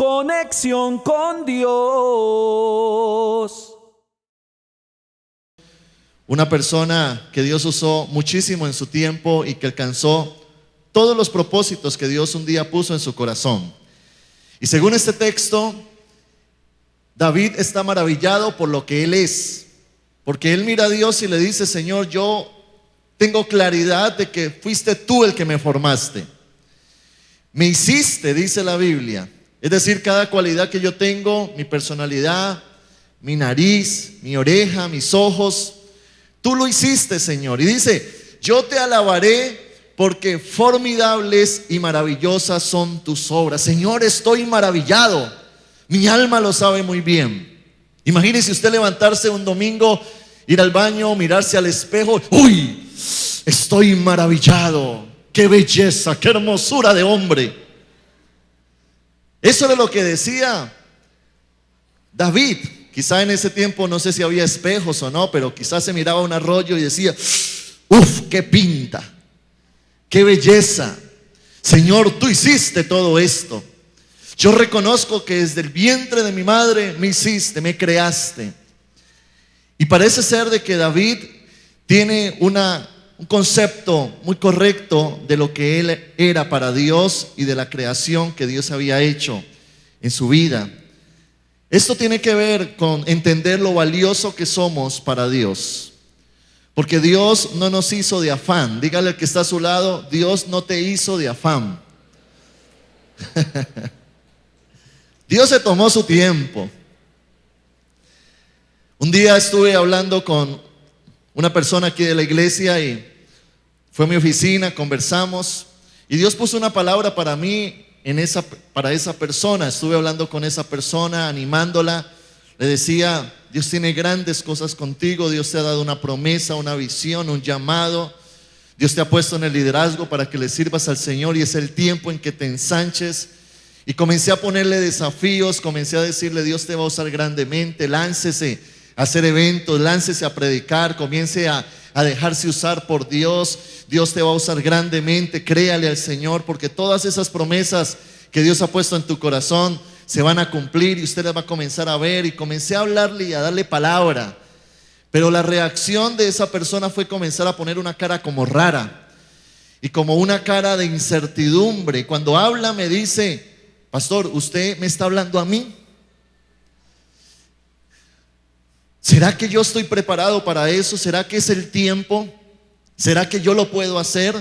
conexión con Dios. Una persona que Dios usó muchísimo en su tiempo y que alcanzó todos los propósitos que Dios un día puso en su corazón. Y según este texto, David está maravillado por lo que él es, porque él mira a Dios y le dice: Señor, yo tengo claridad de que fuiste tú el que me formaste. Me hiciste, dice la Biblia. Es decir, cada cualidad que yo tengo, mi personalidad, mi nariz, mi oreja, mis ojos, tú lo hiciste, Señor. Y dice: yo te alabaré porque formidables y maravillosas son tus obras. Señor, estoy maravillado. Mi alma lo sabe muy bien. Imagínese usted levantarse un domingo, ir al baño, mirarse al espejo. ¡Uy! Estoy maravillado. ¡Qué belleza! ¡Qué hermosura de hombre! Eso era lo que decía David. Quizá en ese tiempo no sé si había espejos o no, pero quizás se miraba un arroyo y decía: ¡uf! ¡Qué pinta! ¡Qué belleza! Señor, tú hiciste todo esto. Yo reconozco que desde el vientre de mi madre me hiciste, me creaste. Y parece ser de que David tiene un concepto muy correcto de lo que él era para Dios y de la creación que Dios había hecho en su vida. Esto tiene que ver con entender lo valioso que somos para Dios. Porque Dios no nos hizo de afán. Dígale al que está a su lado: Dios no te hizo de afán. Dios se tomó su tiempo. Un día estuve hablando con una persona aquí de la iglesia y fue a mi oficina, conversamos y Dios puso una palabra para mí para esa persona. Estuve hablando con esa persona, animándola. Le decía: Dios tiene grandes cosas contigo. Dios te ha dado una promesa, una visión, un llamado. Dios te ha puesto en el liderazgo para que le sirvas al Señor y es el tiempo en que te ensanches. Y comencé a ponerle desafíos, comencé a decirle: Dios te va a usar grandemente, láncese a hacer eventos, láncese a predicar, comience a dejarse usar por Dios. Dios te va a usar grandemente, créale al Señor, porque todas esas promesas que Dios ha puesto en tu corazón se van a cumplir y usted las va a comenzar a ver. Y comencé a hablarle y a darle palabra, pero la reacción de esa persona fue comenzar a poner una cara como rara y como una cara de incertidumbre. Cuando habla me dice: pastor, ¿usted me está hablando a mí? ¿Será que yo estoy preparado para eso? ¿Será que es el tiempo? ¿Será que yo lo puedo hacer?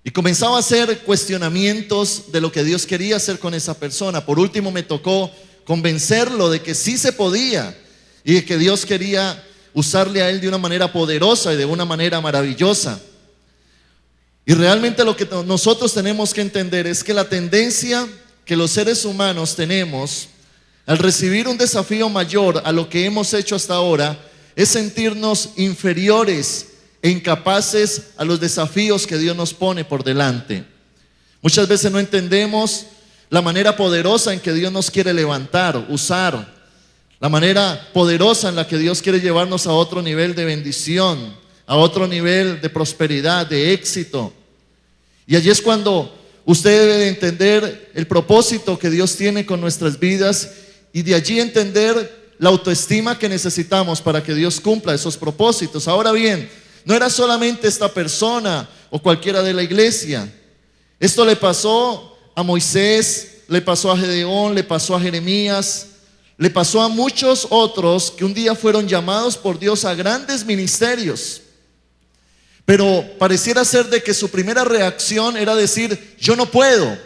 Y comenzaba a hacer cuestionamientos de lo que Dios quería hacer con esa persona. Por último me tocó convencerlo de que sí se podía y de que Dios quería usarle a él de una manera poderosa y de una manera maravillosa. Y realmente lo que nosotros tenemos que entender es que la tendencia que los seres humanos tenemos al recibir un desafío mayor a lo que hemos hecho hasta ahora es sentirnos inferiores e incapaces a los desafíos que Dios nos pone por delante. Muchas veces no entendemos la manera poderosa en que Dios nos quiere levantar, usar, la manera poderosa en la que Dios quiere llevarnos a otro nivel de bendición, a otro nivel de prosperidad, de éxito. Y allí es cuando usted debe de entender el propósito que Dios tiene con nuestras vidas y de allí entender la autoestima que necesitamos para que Dios cumpla esos propósitos. Ahora bien, no era solamente esta persona o cualquiera de la iglesia. Esto le pasó a Moisés, le pasó a Gedeón, le pasó a Jeremías, le pasó a muchos otros que un día fueron llamados por Dios a grandes ministerios. Pero pareciera ser de que su primera reacción era decir: yo no puedo,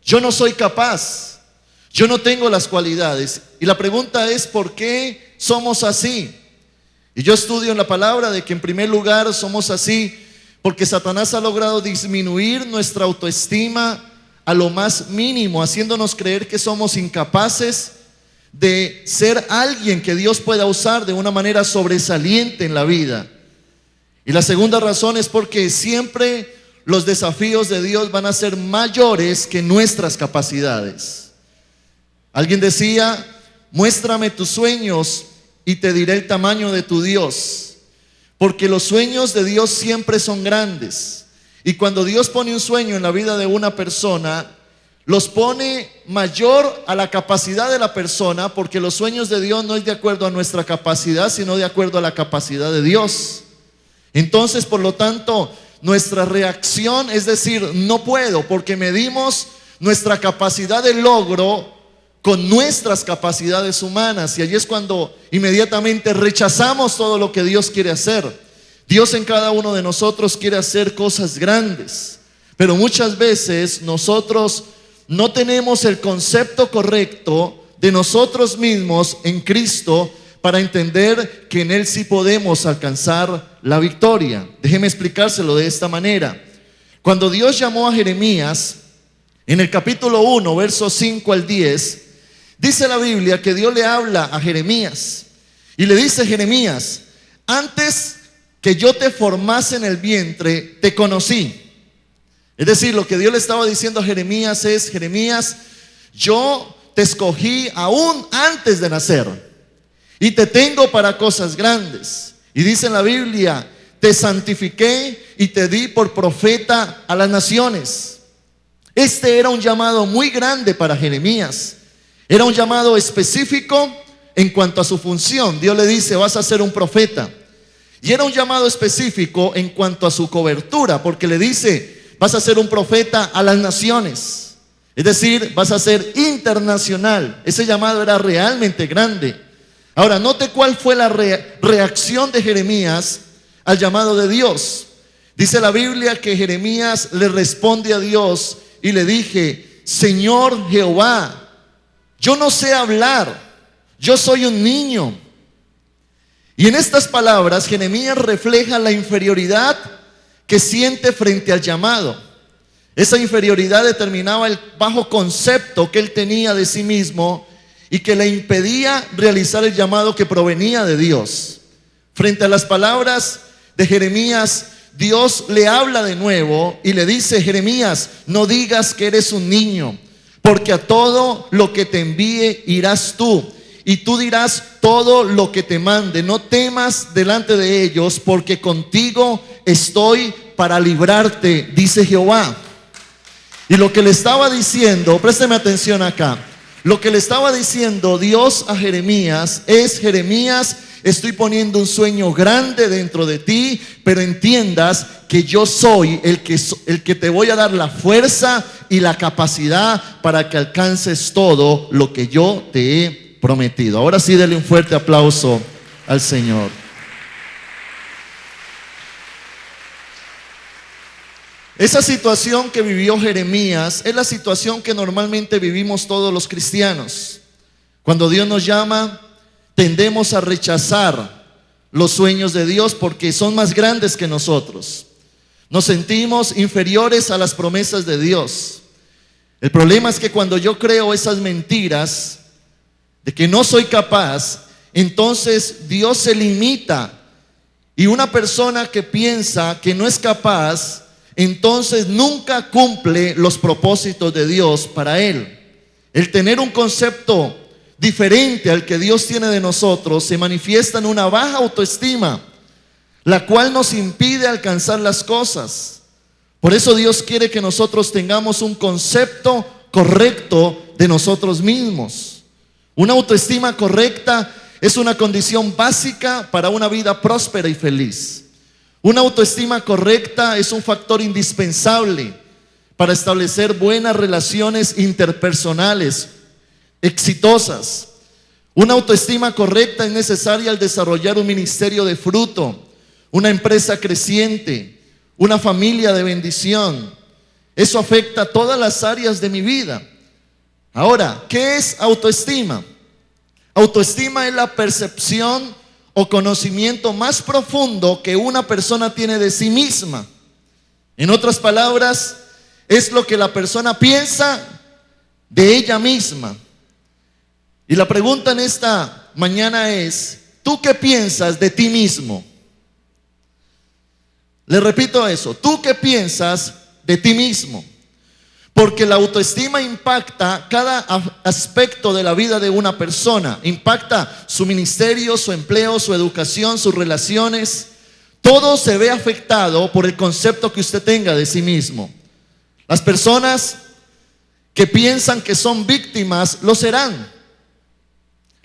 yo no soy capaz, yo no tengo las cualidades. Y la pregunta es: ¿por qué somos así? Y yo estudio en la palabra de que en primer lugar somos así porque Satanás ha logrado disminuir nuestra autoestima a lo más mínimo, haciéndonos creer que somos incapaces de ser alguien que Dios pueda usar de una manera sobresaliente en la vida. Y la segunda razón es porque siempre los desafíos de Dios van a ser mayores que nuestras capacidades. Alguien decía: muéstrame tus sueños y te diré el tamaño de tu Dios, porque los sueños de Dios siempre son grandes. Y cuando Dios pone un sueño en la vida de una persona, los pone mayor a la capacidad de la persona, porque los sueños de Dios no es de acuerdo a nuestra capacidad, sino de acuerdo a la capacidad de Dios. Entonces, por lo tanto, nuestra reacción es decir, no puedo, porque medimos nuestra capacidad de logro con nuestras capacidades humanas, y allí es cuando inmediatamente rechazamos todo lo que Dios quiere hacer. Dios en cada uno de nosotros quiere hacer cosas grandes, pero muchas veces nosotros no tenemos el concepto correcto de nosotros mismos en Cristo para entender que en Él sí podemos alcanzar la victoria. Déjeme explicárselo de esta manera. Cuando Dios llamó a Jeremías, en el capítulo 1, versos 5 al 10, dice la Biblia que Dios le habla a Jeremías y le dice: Jeremías, antes que yo te formase en el vientre, te conocí. Es decir, lo que Dios le estaba diciendo a Jeremías es: Jeremías, yo te escogí aún antes de nacer y te tengo para cosas grandes. Y dice en la Biblia: te santifiqué y te di por profeta a las naciones. Este era un llamado muy grande para Jeremías. Era un llamado específico en cuanto a su función. Dios le dice: vas a ser un profeta. Y era un llamado específico en cuanto a su cobertura, porque le dice: vas a ser un profeta a las naciones. Es decir, vas a ser internacional. Ese llamado era realmente grande. Ahora, note cuál fue la reacción de Jeremías al llamado de Dios. Dice la Biblia que Jeremías le responde a Dios y le dije: Señor Jehová, yo no sé hablar, yo soy un niño. Y en estas palabras Jeremías refleja la inferioridad que siente frente al llamado. Esa inferioridad determinaba el bajo concepto que él tenía de sí mismo y que le impedía realizar el llamado que provenía de Dios. Frente a las palabras de Jeremías, Dios le habla de nuevo y le dice: Jeremías, no digas que eres un niño, porque a todo lo que te envíe irás tú, y tú dirás todo lo que te mande. No temas delante de ellos, porque contigo estoy para librarte, dice Jehová. Y lo que le estaba diciendo, présteme atención acá, lo que le estaba diciendo Dios a Jeremías es: Jeremías, estoy poniendo un sueño grande dentro de ti, pero entiendas que yo soy el que te voy a dar la fuerza y la capacidad para que alcances todo lo que yo te he prometido. Ahora sí, dele un fuerte aplauso al Señor. Esa situación que vivió Jeremías es la situación que normalmente vivimos todos los cristianos. Cuando Dios nos llama, tendemos a rechazar los sueños de Dios porque son más grandes que nosotros. Nos sentimos inferiores a las promesas de Dios. El problema es que cuando yo creo esas mentiras de que no soy capaz, entonces Dios se limita. Y una persona que piensa que no es capaz, entonces nunca cumple los propósitos de Dios para él. El tener un concepto diferente al que Dios tiene de nosotros se manifiesta en una baja autoestima, la cual nos impide alcanzar las cosas. Por eso Dios quiere que nosotros tengamos un concepto correcto de nosotros mismos. Una autoestima correcta es una condición básica para una vida próspera y feliz. Una autoestima correcta es un factor indispensable para establecer buenas relaciones interpersonales exitosas. Una autoestima correcta es necesaria al desarrollar un ministerio de fruto, una empresa creciente, una familia de bendición. Eso afecta a todas las áreas de mi vida. Ahora, ¿qué es autoestima? Autoestima es la percepción o conocimiento más profundo que una persona tiene de sí misma. En otras palabras, es lo que la persona piensa de ella misma. Y la pregunta en esta mañana es: ¿tú qué piensas de ti mismo? Le repito eso, ¿tú qué piensas de ti mismo? Porque la autoestima impacta cada aspecto de la vida de una persona. Impacta su ministerio, su empleo, su educación, sus relaciones. Todo se ve afectado por el concepto que usted tenga de sí mismo. Las personas que piensan que son víctimas, lo serán.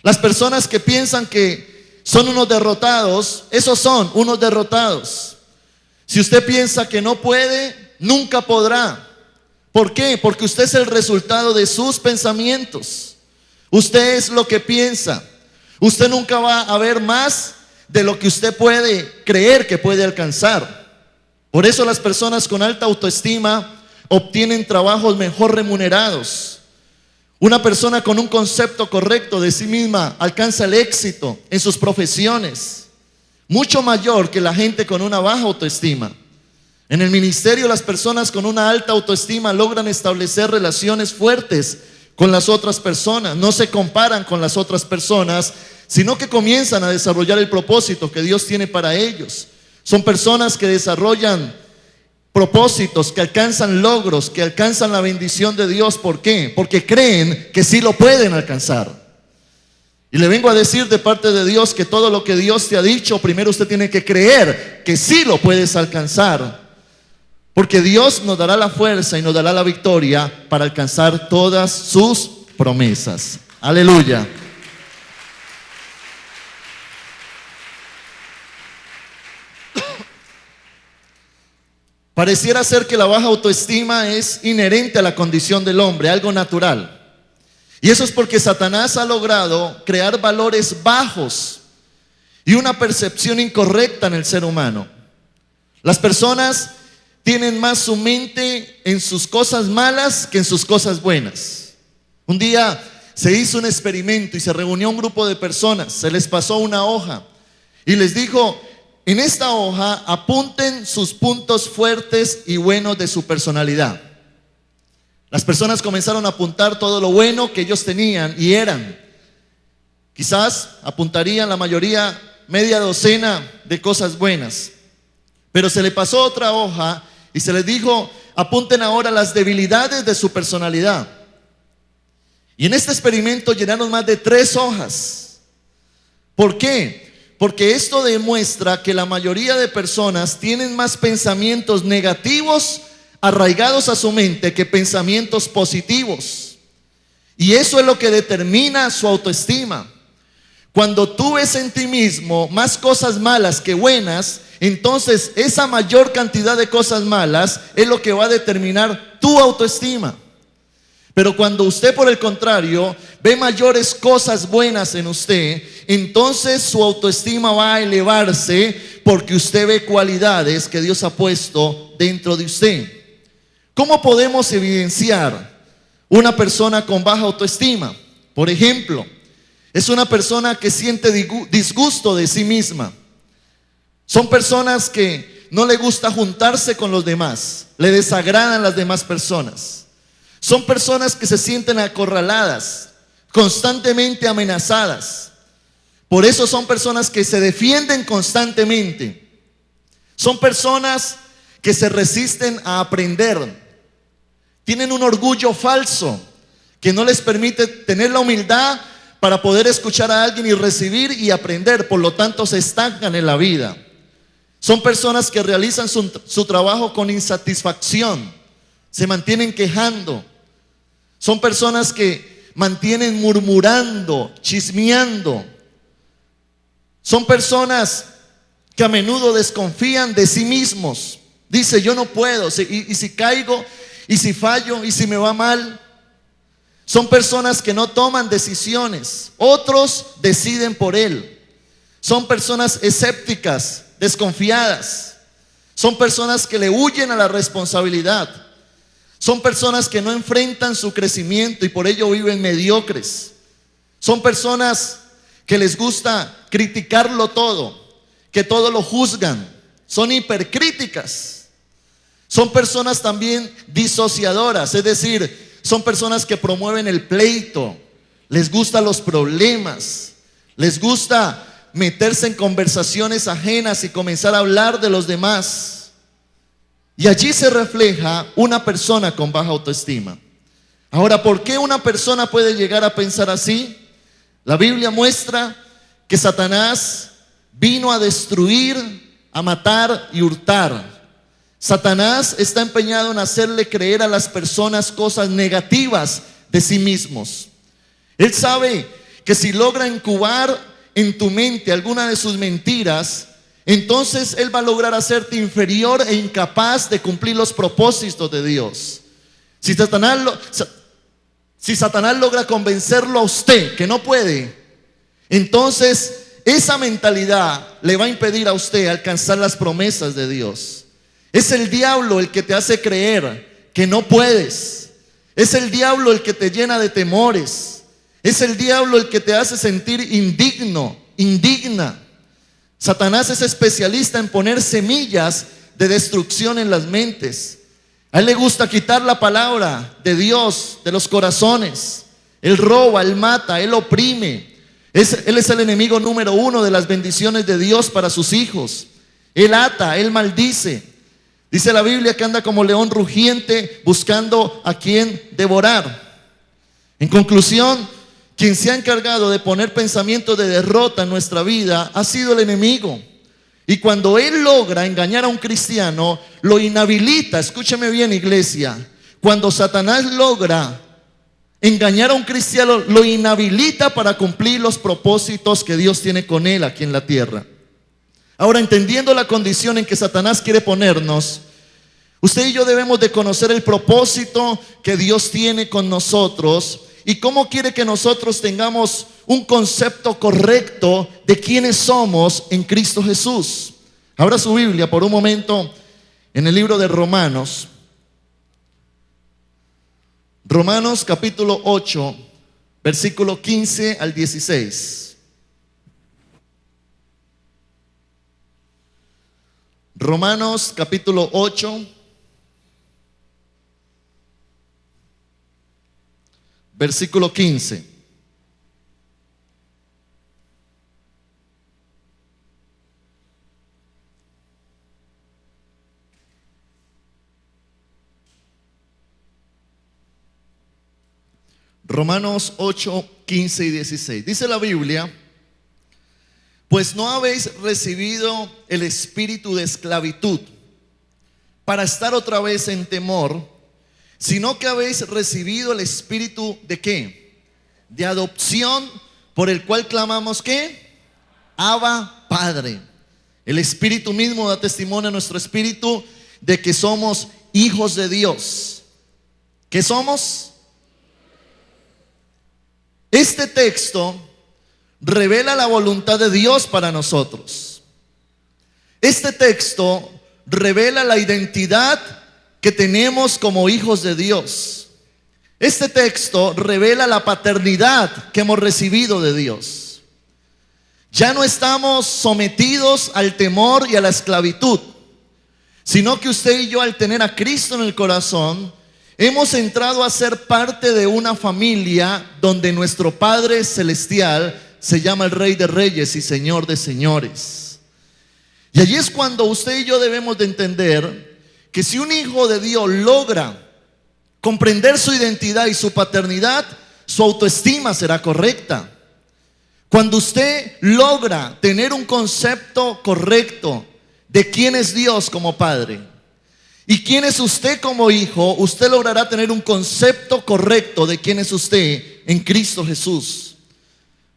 Las personas que piensan que son unos derrotados, esos son unos derrotados. Si usted piensa que no puede, nunca podrá. ¿Por qué? Porque usted es el resultado de sus pensamientos. Usted es lo que piensa. Usted nunca va a ver más de lo que usted puede creer que puede alcanzar. Por eso las personas con alta autoestima obtienen trabajos mejor remunerados. Una persona con un concepto correcto de sí misma alcanza el éxito en sus profesiones, mucho mayor que la gente con una baja autoestima. En el ministerio, las personas con una alta autoestima logran establecer relaciones fuertes con las otras personas. No se comparan con las otras personas, sino que comienzan a desarrollar el propósito que Dios tiene para ellos. Son personas que desarrollan propósitos, que alcanzan logros, que alcanzan la bendición de Dios. ¿Por qué? Porque creen que sí lo pueden alcanzar. Y le vengo a decir de parte de Dios que todo lo que Dios te ha dicho, primero usted tiene que creer que sí lo puedes alcanzar. Porque Dios nos dará la fuerza y nos dará la victoria para alcanzar todas sus promesas. Aleluya. Pareciera ser que la baja autoestima es inherente a la condición del hombre, algo natural. Y eso es porque Satanás ha logrado crear valores bajos y una percepción incorrecta en el ser humano. Las personas tienen más su mente en sus cosas malas que en sus cosas buenas. Un día se hizo un experimento y se reunió un grupo de personas, se les pasó una hoja y les dijo: en esta hoja apunten sus puntos fuertes y buenos de su personalidad. Las personas comenzaron a apuntar todo lo bueno que ellos tenían y eran. Quizás apuntarían la mayoría, media docena de cosas buenas. Pero se le pasó otra hoja y se les dijo: apunten ahora las debilidades de su personalidad. Y en este experimento llenaron más de 3 hojas. ¿Por qué? Porque esto demuestra que la mayoría de personas tienen más pensamientos negativos arraigados a su mente que pensamientos positivos. Y eso es lo que determina su autoestima. Cuando tú ves en ti mismo más cosas malas que buenas, entonces esa mayor cantidad de cosas malas es lo que va a determinar tu autoestima. Pero cuando usted, por el contrario, ve mayores cosas buenas en usted, entonces su autoestima va a elevarse porque usted ve cualidades que Dios ha puesto dentro de usted. ¿Cómo podemos evidenciar una persona con baja autoestima? Por ejemplo, es una persona que siente disgusto de sí misma. Son personas que no le gusta juntarse con los demás, le desagradan las demás personas. Son personas que se sienten acorraladas, constantemente amenazadas. Por eso son personas que se defienden constantemente. Son personas que se resisten a aprender. Tienen un orgullo falso que no les permite tener la humildad para poder escuchar a alguien y recibir y aprender. Por lo tanto, se estancan en la vida. Son personas que realizan su trabajo con insatisfacción. Se mantienen quejando. Son personas que mantienen murmurando, chismeando. Son personas que a menudo desconfían de sí mismos. Dice: yo no puedo, y si caigo, y si fallo, y si me va mal. Son personas que no toman decisiones, otros deciden por él. Son personas escépticas, desconfiadas. Son personas que le huyen a la responsabilidad. Son personas que no enfrentan su crecimiento y por ello viven mediocres. Son personas que les gusta criticarlo todo, que todo lo juzgan. Son hipercríticas. Son personas también disociadoras, es decir, son personas que promueven el pleito. Les gustan los problemas. Les gusta meterse en conversaciones ajenas y comenzar a hablar de los demás. Y allí se refleja una persona con baja autoestima. Ahora, ¿por qué una persona puede llegar a pensar así? La Biblia muestra que Satanás vino a destruir, a matar y hurtar. Satanás está empeñado en hacerle creer a las personas cosas negativas de sí mismos. Él sabe que si logra incubar en tu mente alguna de sus mentiras, entonces Él va a lograr hacerte inferior e incapaz de cumplir los propósitos de Dios. Si Satanás logra convencerlo a usted que no puede, entonces esa mentalidad le va a impedir a usted alcanzar las promesas de Dios. Es el diablo el que te hace creer que no puedes. Es el diablo el que te llena de temores. Es el diablo el que te hace sentir indigno, indigna. Satanás es especialista en poner semillas de destrucción en las mentes. A él le gusta quitar la palabra de Dios de los corazones. Él roba, él mata, él oprime. Él es el enemigo número uno de las bendiciones de Dios para sus hijos. Él ata, él maldice. Dice la Biblia que anda como león rugiente buscando a quien devorar. En conclusión, quien se ha encargado de poner pensamientos de derrota en nuestra vida ha sido el enemigo. Y cuando él logra engañar a un cristiano, lo inhabilita. Escúcheme bien, iglesia. Cuando Satanás logra engañar a un cristiano, lo inhabilita para cumplir los propósitos que Dios tiene con él aquí en la tierra. Ahora, entendiendo la condición en que Satanás quiere ponernos, usted y yo debemos de conocer el propósito que Dios tiene con nosotros y cómo quiere que nosotros tengamos un concepto correcto de quiénes somos en Cristo Jesús. Abra su Biblia por un momento en el libro de Romanos. Romanos capítulo 8, versículo 15 al 16. Romanos capítulo 8, versículo 15. Romanos 8, 15 y 16. Dice la Biblia: pues no habéis recibido el espíritu de esclavitud para estar otra vez en temor, sino que habéis recibido el espíritu de ¿qué? De adopción, por el cual clamamos ¿qué? Abba, Padre. El espíritu mismo da testimonio a nuestro espíritu de que somos hijos de Dios. ¿Qué somos? Este texto revela la voluntad de Dios para nosotros. Este texto revela la identidad que tenemos como hijos de Dios. Este texto revela la paternidad que hemos recibido de Dios. Ya no estamos sometidos al temor y a la esclavitud, sino que usted y yo, al tener a Cristo en el corazón, hemos entrado a ser parte de una familia donde nuestro Padre Celestial se llama el Rey de Reyes y Señor de Señores. Y allí es cuando usted y yo debemos de entender que si un hijo de Dios logra comprender su identidad y su paternidad, su autoestima será correcta. Cuando usted logra tener un concepto correcto de quién es Dios como Padre y quién es usted como hijo, usted logrará tener un concepto correcto de quién es usted en Cristo Jesús.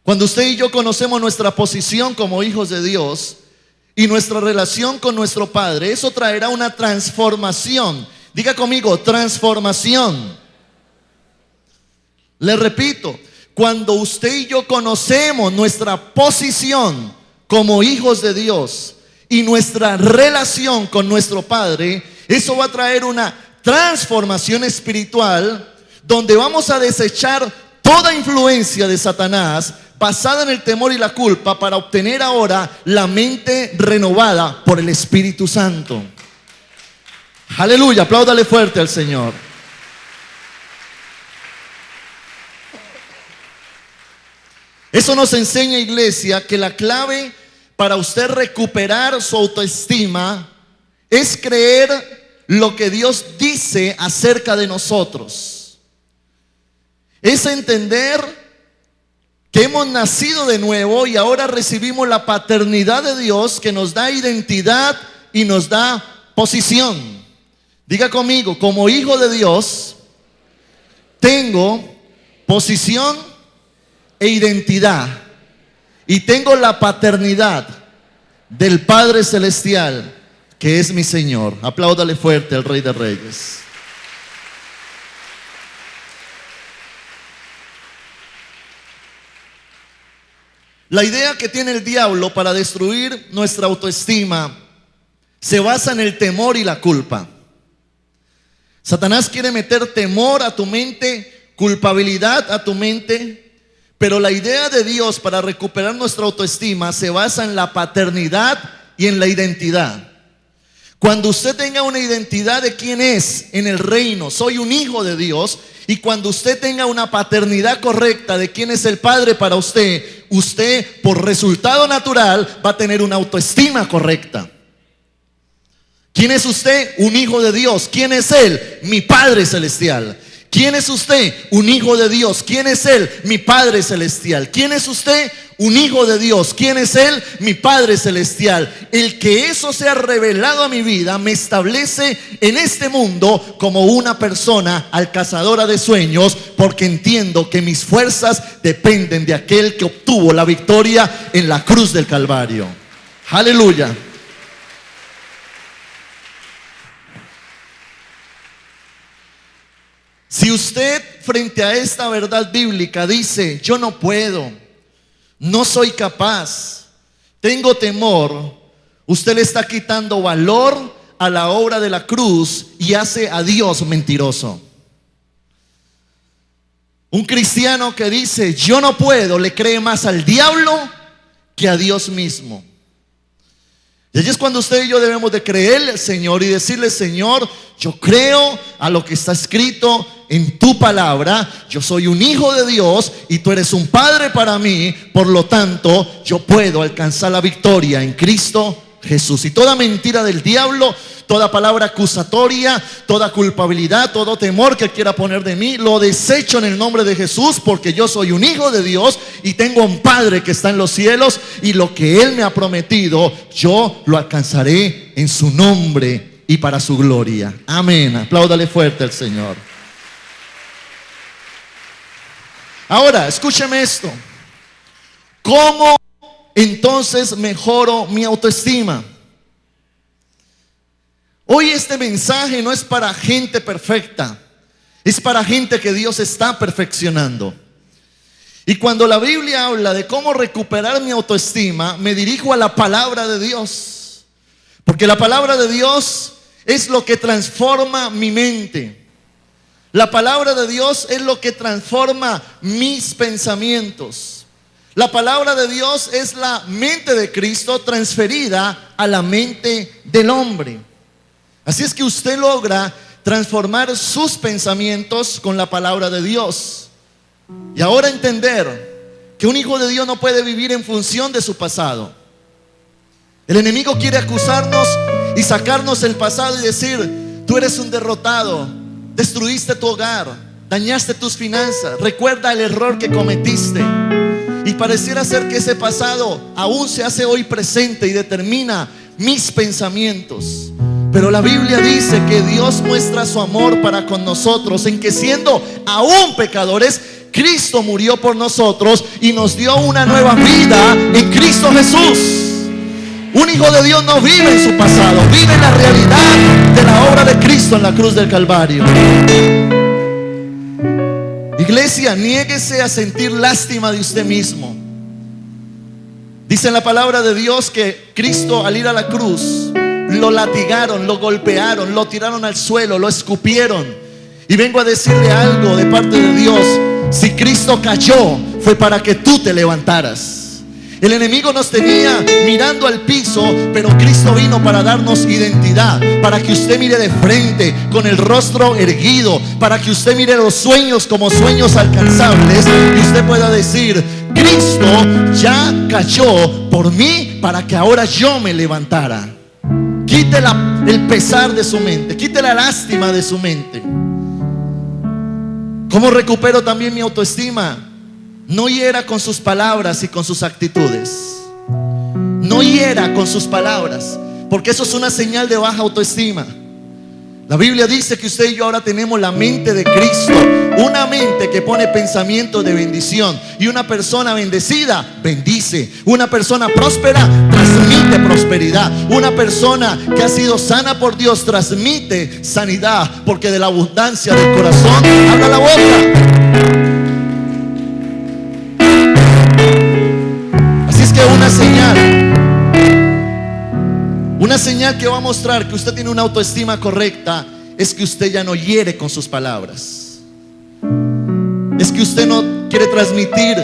Cuando usted y yo conocemos nuestra posición como hijos de Dios y nuestra relación con nuestro Padre, eso traerá una transformación. Diga conmigo, transformación. Le repito, cuando usted y yo conocemos nuestra posición como hijos de Dios y nuestra relación con nuestro Padre, eso va a traer una transformación espiritual donde vamos a desechar toda influencia de Satanás basada en el temor y la culpa para obtener ahora la mente renovada por el Espíritu Santo. Aleluya, apláudale fuerte al Señor. Eso nos enseña, iglesia, que la clave para usted recuperar su autoestima es creer lo que Dios dice acerca de nosotros. Es entender que hemos nacido de nuevo y ahora recibimos la paternidad de Dios, que nos da identidad y nos da posición. Diga conmigo, como hijo de Dios, tengo posición e identidad. Y tengo la paternidad del Padre Celestial, que es mi Señor. Apláudale fuerte al Rey de Reyes. La idea que tiene el diablo para destruir nuestra autoestima se basa en el temor y la culpa. Satanás quiere meter temor a tu mente, culpabilidad a tu mente, pero la idea de Dios para recuperar nuestra autoestima se basa en la paternidad y en la identidad. Cuando usted tenga una identidad de quién es en el reino, soy un hijo de Dios, y cuando usted tenga una paternidad correcta de quién es el Padre para usted, usted por resultado natural va a tener una autoestima correcta. ¿Quién es usted? Un hijo de Dios. ¿Quién es Él? Mi Padre Celestial. ¿Quién es usted? Un hijo de Dios. ¿Quién es Él? Mi Padre Celestial. ¿Quién es usted? Un hijo de Dios. ¿Quién es Él? Mi Padre Celestial. El que eso sea revelado a mi vida me establece en este mundo como una persona alcanzadora de sueños, porque entiendo que mis fuerzas dependen de aquel que obtuvo la victoria en la cruz del Calvario. Aleluya. Si usted frente a esta verdad bíblica dice, yo no puedo, no soy capaz, tengo temor, usted le está quitando valor a la obra de la cruz y hace a Dios mentiroso. Un cristiano que dice, yo no puedo, le cree más al diablo que a Dios mismo. Y allí es cuando usted y yo debemos de creerle al Señor y decirle, Señor, yo creo a lo que está escrito en tu palabra. Yo soy un hijo de Dios y tú eres un padre para mí. Por lo tanto, yo puedo alcanzar la victoria en Cristo Jesús. Y toda mentira del diablo, toda palabra acusatoria, toda culpabilidad, todo temor que quiera poner de mí, lo desecho en el nombre de Jesús, porque yo soy un hijo de Dios y tengo un Padre que está en los cielos, y lo que Él me ha prometido, yo lo alcanzaré en su nombre y para su gloria. Amén. Apláudale fuerte al Señor. Ahora, escúcheme esto. ¿Cómo entonces mejoro mi autoestima? Hoy este mensaje no es para gente perfecta, es para gente que Dios está perfeccionando. Y cuando la Biblia habla de cómo recuperar mi autoestima, me dirijo a la palabra de Dios, porque la palabra de Dios es lo que transforma mi mente. La palabra de Dios es lo que transforma mis pensamientos. La palabra de Dios es la mente de Cristo transferida a la mente del hombre. Así es que usted logra transformar sus pensamientos con la palabra de Dios. Y ahora entender que un hijo de Dios no puede vivir en función de su pasado. El enemigo quiere acusarnos y sacarnos el pasado y decir, tú eres un derrotado, destruiste tu hogar, dañaste tus finanzas, recuerda el error que cometiste. Y pareciera ser que ese pasado aún se hace hoy presente y determina mis pensamientos. Pero la Biblia dice que Dios muestra su amor para con nosotros en que, siendo aún pecadores, Cristo murió por nosotros y nos dio una nueva vida en Cristo Jesús. Un hijo de Dios no vive en su pasado, vive en la realidad de la obra de Cristo en la cruz del Calvario. Iglesia, niéguese a sentir lástima de usted mismo. Dice en la palabra de Dios que Cristo, al ir a la cruz, lo latigaron, lo golpearon, lo tiraron al suelo, lo escupieron. Y vengo a decirle algo de parte de Dios: si Cristo cayó, fue para que tú te levantaras. El enemigo nos tenía mirando al piso, pero Cristo vino para darnos identidad, para que usted mire de frente con el rostro erguido, para que usted mire los sueños como sueños alcanzables y usted pueda decir: Cristo ya cayó por mí para que ahora yo me levantara. Quite el pesar de su mente, quite la lástima de su mente. ¿Cómo recupero también mi autoestima? No hiera con sus palabras y con sus actitudes. No hiera con sus palabras. porque eso es una señal de baja autoestima. La Biblia dice que usted y yo ahora tenemos la mente de Cristo, una mente que pone pensamientos de bendición. Y una persona bendecida bendice. Una persona próspera transmite prosperidad. Una persona que ha sido sana por Dios transmite sanidad, porque de la abundancia del corazón habla la boca. Así es que una señal que va a mostrar que usted tiene una autoestima correcta es que usted ya no hiere con sus palabras. Es que usted no quiere transmitir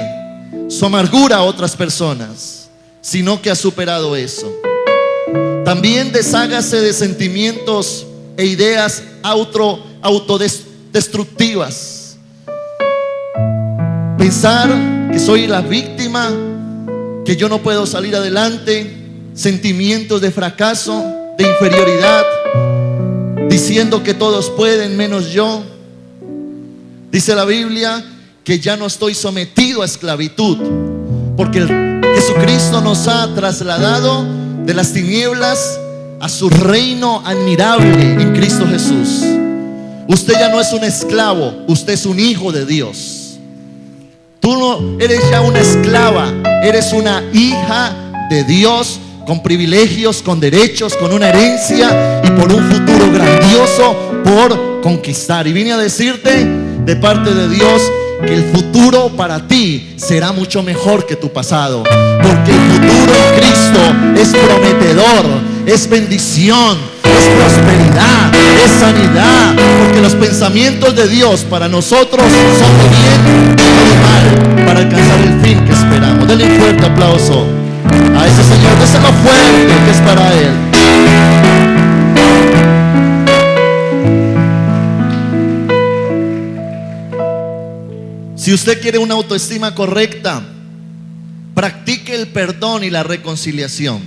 su amargura a otras personas, sino que ha superado eso. También deshágase de sentimientos e ideas autodestructivas. Pensar que soy la víctima, que yo no puedo salir adelante, sentimientos de fracaso, de inferioridad, diciendo que todos pueden menos yo. Dice la Biblia que ya no estoy sometido a esclavitud, porque Jesucristo nos ha trasladado de las tinieblas a su reino admirable en Cristo Jesús. Usted ya no es un esclavo, usted es un hijo de Dios. Tú no eres ya una esclava, eres una hija de Dios, con privilegios, con derechos, con una herencia y por un futuro grandioso por conquistar. Y vine a decirte de parte de Dios que el futuro para ti será mucho mejor que tu pasado, porque el futuro en Cristo es prometedor, es bendición, es prosperidad, es sanidad, porque los pensamientos de Dios para nosotros son de bien, no de mal, para alcanzar el fin que esperamos. Denle un fuerte aplauso a ese Señor, déselo fuerte, que es para Él. Si usted quiere una autoestima correcta, practique el perdón y la reconciliación.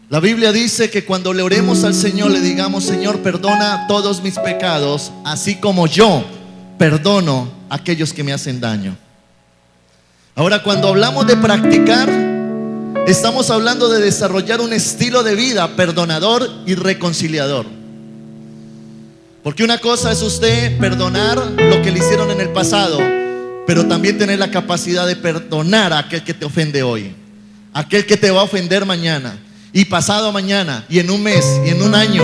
La Biblia dice que cuando le oremos al Señor, le digamos: Señor, perdona todos mis pecados, así como yo perdono a aquellos que me hacen daño. Ahora, cuando hablamos de practicar, estamos hablando de desarrollar un estilo de vida perdonador y reconciliador. Porque una cosa es usted perdonar lo que le hicieron en el pasado, pero también tener la capacidad de perdonar a aquel que te ofende hoy, aquel que te va a ofender mañana y pasado mañana y en un mes y en un año.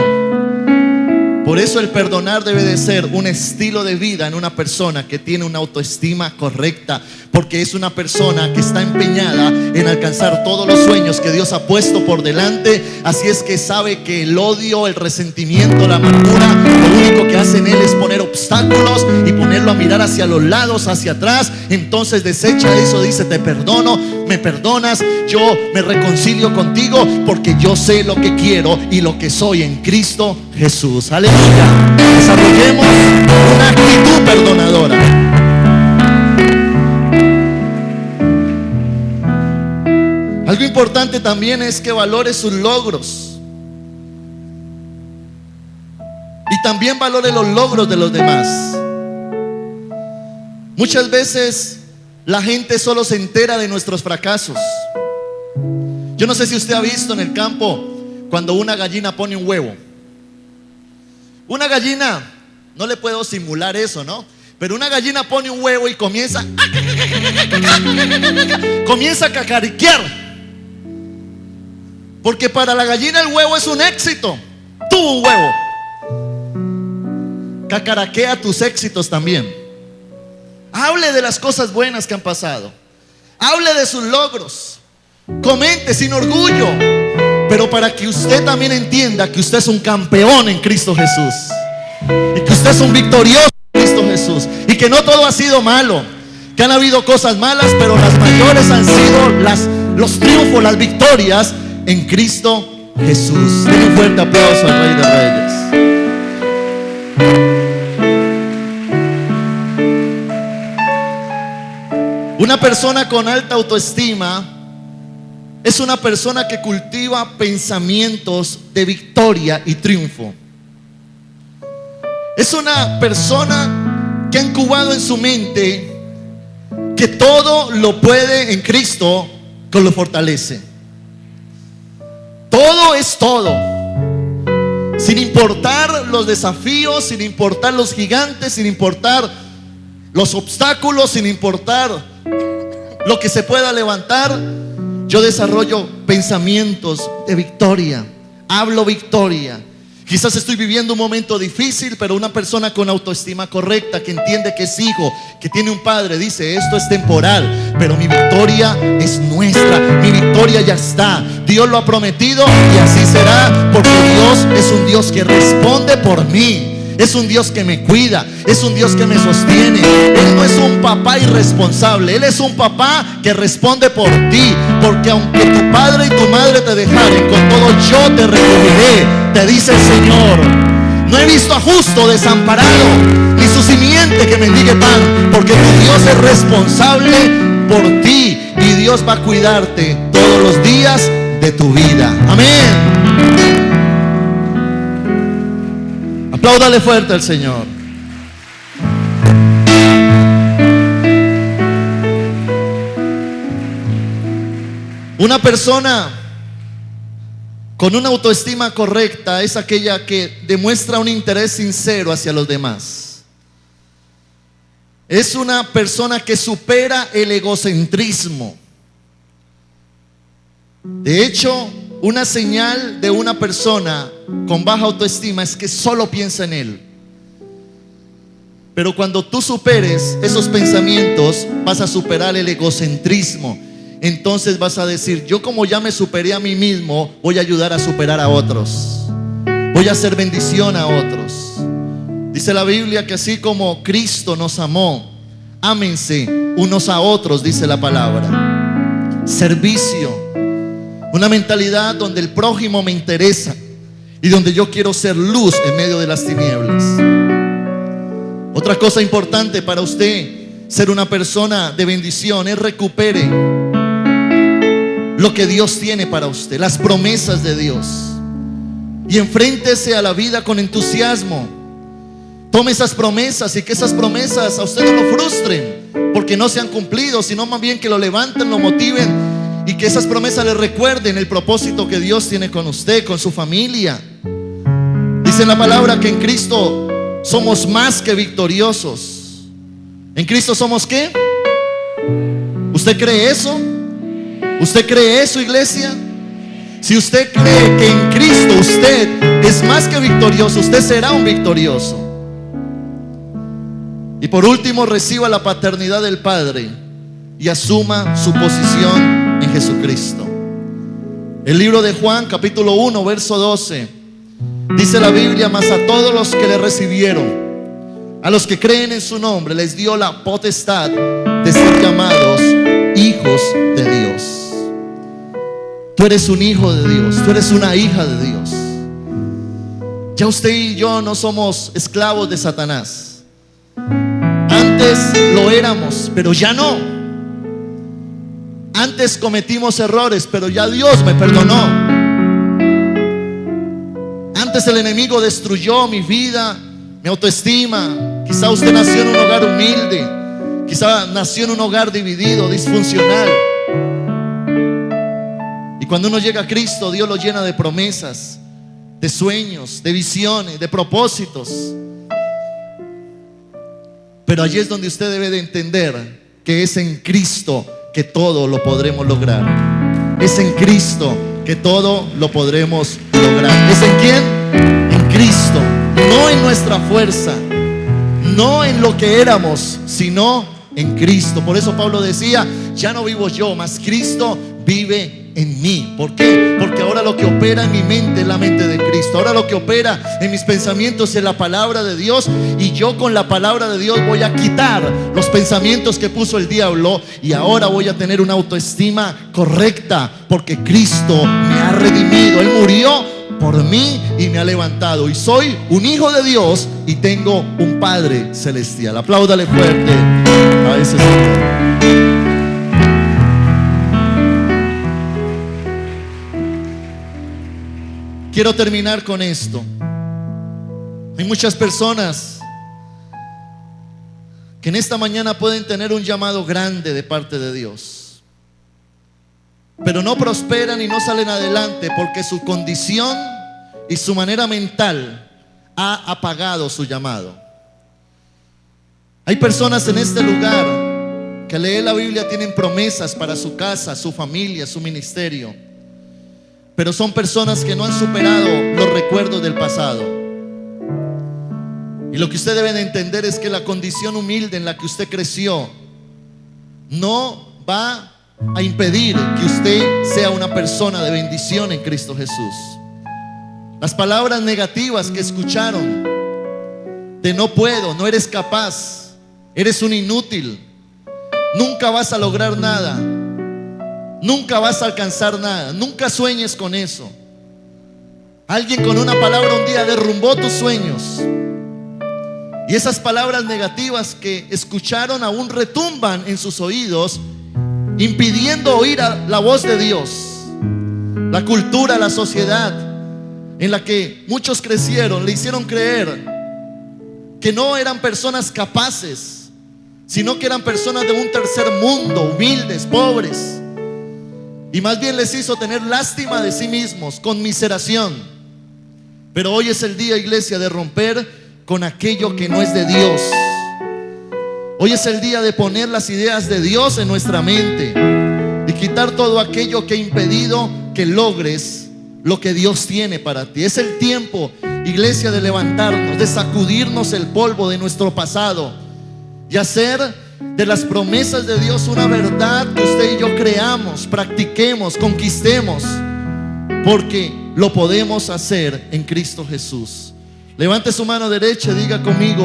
Por eso el perdonar debe de ser un estilo de vida en una persona que tiene una autoestima correcta, porque es una persona que está empeñada en alcanzar todos los sueños que Dios ha puesto por delante. Así es que sabe que el odio, el resentimiento, la amargura, lo único que hace en él es poner obstáculos y ponerlo a mirar hacia los lados, hacia atrás. Entonces desecha eso, dice: te perdono, me perdonas, yo me reconcilio contigo, porque yo sé lo que quiero y lo que soy en Cristo Jesús. Aleluya. Desarrollemos una actitud perdonadora. Algo importante también es que valore sus logros y también valore los logros de los demás. Muchas veces la gente solo se entera de nuestros fracasos. Yo no sé si usted ha visto en el campo cuando una gallina pone un huevo. Una gallina, no le puedo simular eso, ¿no? Pero una gallina pone un huevo y comienza a cacariquear. Porque para la gallina el huevo es un éxito. Tuvo un huevo. Cacaraquea tus éxitos también. Hable de las cosas buenas que han pasado. Hable de sus logros. Comente sin orgullo, pero para que usted también entienda que usted es un campeón en Cristo Jesús y que usted es un victorioso en Cristo Jesús, y que no todo ha sido malo, que han habido cosas malas, pero las mayores han sido los triunfos, las victorias en Cristo Jesús. Den un fuerte aplauso al Rey de Reyes. Una persona con alta autoestima es una persona que cultiva pensamientos de victoria y triunfo. Es una persona que ha incubado en su mente que todo lo puede en Cristo, que lo fortalece. Todo es todo. Sin importar los desafíos, sin importar los gigantes, sin importar los obstáculos, sin importar lo que se pueda levantar, yo desarrollo pensamientos de victoria. Hablo victoria. Quizás estoy viviendo un momento difícil, pero una persona con autoestima correcta, que entiende que es hijo, que tiene un padre, dice: esto es temporal, pero mi victoria es nuestra. Mi victoria ya está. Dios lo ha prometido y así será, porque Dios es un Dios que responde por mí. Es un Dios que me cuida, es un Dios que me sostiene. Él no es un papá irresponsable, Él es un papá que responde por ti. Porque aunque tu padre y tu madre te dejaren, con todo yo te recubriré, te dice el Señor. No he visto a justo desamparado, ni su simiente que mendigue pan, porque tu Dios es responsable por ti y Dios va a cuidarte todos los días de tu vida. Amén. Apláudale fuerte al Señor. Una persona con una autoestima correcta es aquella que demuestra un interés sincero hacia los demás. Es una persona que supera el egocentrismo. De hecho, una señal de una persona con baja autoestima es que solo piensa en él. Pero cuando tú superes esos pensamientos, vas a superar el egocentrismo. Entonces vas a decir: yo, como ya me superé a mí mismo, voy a ayudar a superar a otros. Voy a hacer bendición a otros. Dice la Biblia que así como Cristo nos amó, ámense unos a otros, dice la palabra. Servicio. Una mentalidad donde el prójimo me interesa y donde yo quiero ser luz en medio de las tinieblas. Otra cosa importante para usted ser una persona de bendición es recupere lo que Dios tiene para usted, las promesas de Dios, y enfréntese a la vida con entusiasmo. Tome esas promesas y que esas promesas a usted no lo frustren porque no se han cumplido, sino más bien que lo levanten, lo motiven, y que esas promesas le recuerden el propósito que Dios tiene con usted, con su familia. Dice la palabra que en Cristo somos más que victoriosos. ¿En Cristo somos qué? ¿Usted cree eso? ¿Usted cree eso, iglesia? Si usted cree que en Cristo usted es más que victorioso, usted será un victorioso. Y por último, reciba la paternidad del Padre y asuma su posición en Jesucristo. El libro de Juan, capítulo 1, verso 12, dice la Biblia: mas a todos los que le recibieron, a los que creen en su nombre, les dio la potestad de ser llamados hijos de Dios. Tú eres un hijo de Dios, tú eres una hija de Dios. Ya usted y yo no somos esclavos de Satanás. Antes lo éramos, pero ya no. Antes cometimos errores, pero ya Dios me perdonó. Antes el enemigo destruyó mi vida, mi autoestima. Quizá usted nació en un hogar humilde, quizá nació en un hogar dividido, disfuncional. Y cuando uno llega a Cristo, Dios lo llena de promesas, de sueños, de visiones, de propósitos. Pero allí es donde usted debe de entender que es en Cristo que todo lo podremos lograr. Es en Cristo que todo lo podremos lograr. ¿Es en quién? En Cristo. No en nuestra fuerza, no en lo que éramos, sino en Cristo. Por eso Pablo decía: ya no vivo yo, mas Cristo vive en mí. ¿Por qué? Porque ahora lo que opera en mi mente es la mente de Cristo. Ahora lo que opera en mis pensamientos es la palabra de Dios. Y yo con la palabra de Dios voy a quitar los pensamientos que puso el diablo. Y ahora voy a tener una autoestima correcta, porque Cristo me ha redimido. Él murió por mí y me ha levantado. Y soy un hijo de Dios y tengo un Padre celestial. Apláudale fuerte a ese Señor. Quiero terminar con esto. Hay muchas personas que en esta mañana pueden tener un llamado grande de parte de Dios. pero no prosperan y no salen adelante porque su condición y su manera mental ha apagado su llamado. Hay personas en este lugar que al leer la Biblia tienen promesas para su casa, su familia, su ministerio, pero son personas que no han superado los recuerdos del pasado. Y lo que usted debe de entender es que la condición humilde en la que usted creció no va a impedir que usted sea una persona de bendición en Cristo Jesús. Las palabras negativas que escucharon de no puedo, no eres capaz, eres un inútil, nunca vas a lograr nada, nunca vas a alcanzar nada, nunca sueñes con eso. Alguien con una palabra un día derrumbó tus sueños, y esas palabras negativas que escucharon aún retumban en sus oídos, impidiendo oír la voz de Dios. La cultura, la sociedad en la que muchos crecieron le hicieron creer que no eran personas capaces, sino que eran personas de un tercer mundo, humildes, pobres, y más bien les hizo tener lástima de sí mismos, conmiseración. Pero hoy es el día, iglesia, de romper con aquello que no es de Dios. Hoy es el día de poner las ideas de Dios en nuestra mente y quitar todo aquello que ha impedido que logres lo que Dios tiene para ti. Es el tiempo, iglesia, de levantarnos, de sacudirnos el polvo de nuestro pasado y hacer de las promesas de Dios una verdad que usted y yo creamos, practiquemos, conquistemos, porque lo podemos hacer en Cristo Jesús. Levante su mano derecha y diga conmigo: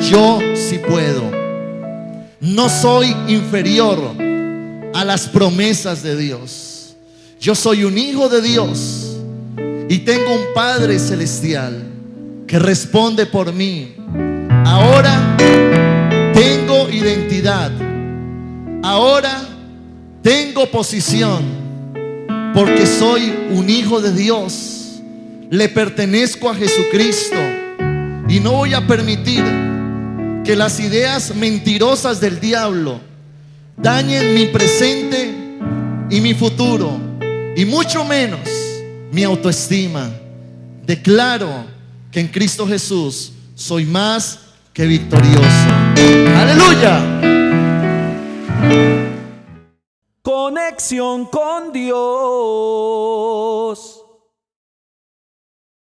yo sí puedo. No soy inferior a las promesas de Dios. Yo soy un hijo de Dios y tengo un Padre celestial que responde por mí. Ahora tengo identidad. Ahora tengo posición, porque soy un hijo de Dios. Le pertenezco a Jesucristo y no voy a permitir que las ideas mentirosas del diablo dañen mi presente y mi futuro, y mucho menos mi autoestima. Declaro que en Cristo Jesús soy más que victorioso. Aleluya. Conexión con Dios.